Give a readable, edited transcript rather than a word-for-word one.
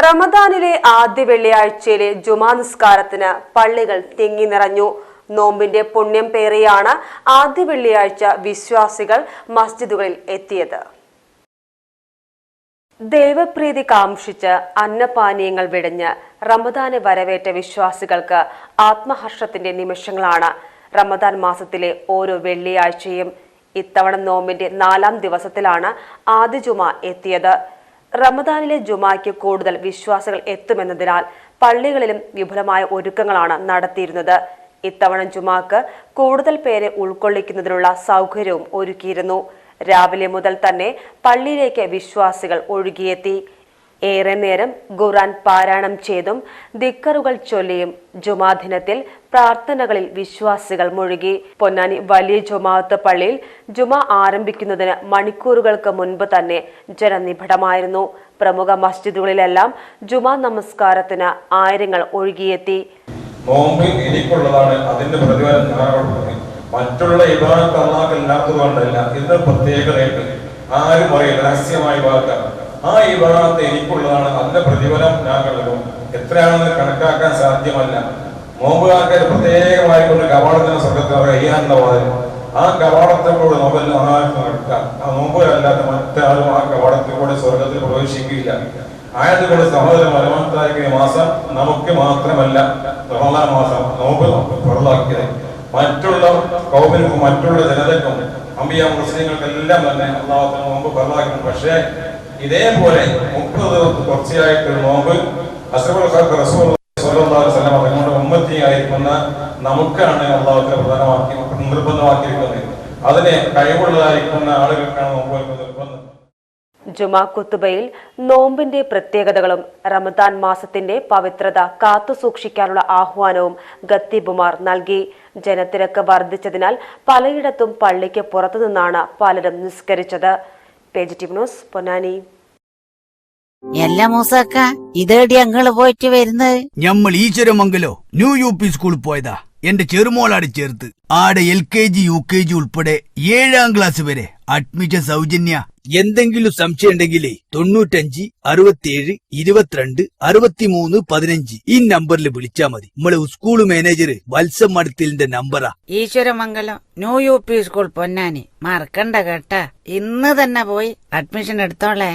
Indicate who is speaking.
Speaker 1: റമദാനിലെ ആദ്യ വെള്ളിയാഴ്ചയിലെ ജുമാ നിസ്കാരത്തിന് പള്ളികൾ തിങ്ങി നിറഞ്ഞു. നോമ്പിന്റെ പുണ്യം പേറിയാണ് ആദ്യ വെള്ളിയാഴ്ച വിശ്വാസികൾ മസ്ജിദുകളിൽ എത്തിയത്. ദൈവപ്രീതി കാംക്ഷിച്ച് അന്നപാനീയങ്ങൾ വെടിഞ്ഞ് റമദാനെ വരവേറ്റ വിശ്വാസികൾക്ക് ആത്മഹർഷത്തിന്റെ നിമിഷങ്ങളാണ് റമദാൻ മാസത്തിലെ ഓരോ വെള്ളിയാഴ്ചയും. ഇത്തവണ നോമ്പിന്റെ 4ാം ദിവസത്തിലാണ് ആദ്യ ജുമാ എത്തിയത്. റമദാനിലെ ജുമായ്ക്ക് കൂടുതൽ വിശ്വാസികൾ എത്തുമെന്നതിനാൽ പള്ളികളിലും വിപുലമായ ഒരുക്കങ്ങളാണ് നടത്തിയിരുന്നത്. ഇത്തവണ ജുമാക്ക് കൂടുതൽ പേരെ ഉൾക്കൊള്ളിക്കുന്നതിനുള്ള സൗകര്യവും ഒരുക്കിയിരുന്നു. രാവിലെ മുതൽ തന്നെ പള്ളിയിലേക്ക് വിശ്വാസികൾ ഒഴുകിയെത്തി. ഏറെ നേരം ഖുർആൻ പാരായണം ചെയ്തും ദിക്കറുകൾ ചൊല്ലിയും ജുമാ ദിനത്തിൽ പ്രാർത്ഥനകളിൽ വിശ്വാസികൾ മുഴുകി. പൊന്നാനി വലിയ ജുമാഅത്ത് പള്ളിയിൽ ജുമാ ആരംഭിക്കുന്നതിന് മണിക്കൂറുകൾക്ക് മുൻപ് തന്നെ ജനനിബിഡമായിരുന്നു. പ്രമുഖ മസ്ജിദുകളിലെല്ലാം ജുമാ നമസ്കാരത്തിന് ആയിരങ്ങൾ ഒഴുകിയെത്തി.
Speaker 2: നോമ്പ് എനിക്കുള്ളതാണ്, അതിന്റെ പ്രതിഫലം മറ്റുള്ള ഇബാദത്ത് അല്ലാത്തത് കൊണ്ടല്ല, ഇത് പ്രത്യേകതയായിട്ട് ആരും അറിയില്ല, രഹസ്യമായ ഇബാദത്താണ്. ആ ഇബാദത്ത് എനിക്കുള്ളതാണ്, അതിന്റെ പ്രതിഫലം ഞാൻ നൽകും. എത്രയാണെന്ന് കണക്കാക്കാൻ സാധ്യമല്ല. നോമ്പുകാർക്ക് പ്രത്യേകമായിക്കൊണ്ട് കവാടത്തിന് സ്വർഗത്തിൽ കഴിയാനുള്ള വാതിൽ, ആ കവാടത്തിലൂടെ നോമ്പെല്ലാം നടക്കാം. ആ നോമ്പുകാരല്ലാത്ത മറ്റാരും ആ കവാടത്തിലൂടെ സ്വർഗത്തിൽ പ്രവേശിക്കുകയില്ല. ആയതുകൊണ്ട് സഹോദര മലമത്തായ മാസം നമുക്ക് മാത്രമല്ല റമദാൻ മാസം നോമ്പ് പുറത്താക്കിയത്. മറ്റുള്ള കൗമിനും മറ്റുള്ള ജനതക്കും അമ്പിയ മുസ്ലിങ്ങൾക്കെല്ലാം തന്നെ അള്ളാഹുവിന് നോമ്പ് പുറത്താക്കിയിട്ടുണ്ട്. പക്ഷേ ഇതേപോലെ 30 ദിവസം തുടർച്ചയായിട്ട് നോമ്പ് തങ്ങളുടെ ഉമ്മത്തിയായിരിക്കുന്ന നമുക്കാണ് അള്ളാഹുവിനെ പ്രധാനമാക്കി നിർബന്ധമാക്കിയിരിക്കുന്നത്. അതിനെ കഴിവുള്ളതായിരിക്കുന്ന ആളുകൾക്കാണ് നോമ്പ് നിർബന്ധം.
Speaker 1: ജുമാ ഖുതുബയിൽ നോമ്പിന്റെ പ്രത്യേകതകളും റമദാൻ മാസത്തിന്റെ പവിത്രത കാത്തുസൂക്ഷിക്കാനുള്ള ആഹ്വാനവും ഖത്തീബുമാർ നൽകി. ജനത്തിരക്ക് വർദ്ധിച്ചതിനാൽ പലയിടത്തും പള്ളിക്ക് പുറത്തുനിന്നാണ് പലരും നിസ്കരിച്ചത്. പേജിറ്റീവ് ന്യൂസ്, പൊന്നാനി.
Speaker 3: എല്ലാ മൂസക്ക ഇതേടി ഞങ്ങള് പോയിട്ട് വരുന്നത്?
Speaker 4: ഞമ്മൾ ഈശ്വരമംഗലോ ന്യൂ UP സ്കൂളിൽ പോയതാ. എന്റെ ചെറുമോളാട് ചേർത്ത് ആടെ LKG UKG ഉൾപ്പെടെ 7ാം ക്ലാസ് വരെ അഡ്മിഷൻ സൗജന്യ. എന്തെങ്കിലും സംശയം ഉണ്ടെങ്കിലേ 95 67 22 63 15 ഈ നമ്പറിൽ വിളിച്ചാ മതി. നമ്മളെ സ്കൂൾ മാനേജർ വത്സം മടത്തിലിന്റെ നമ്പറാ.
Speaker 3: Eswaramangalam new UP school Ponnani. മറക്കണ്ട കേട്ടാ, ഇന്ന് തന്നെ പോയി അഡ്മിഷൻ എടുത്തോളേ.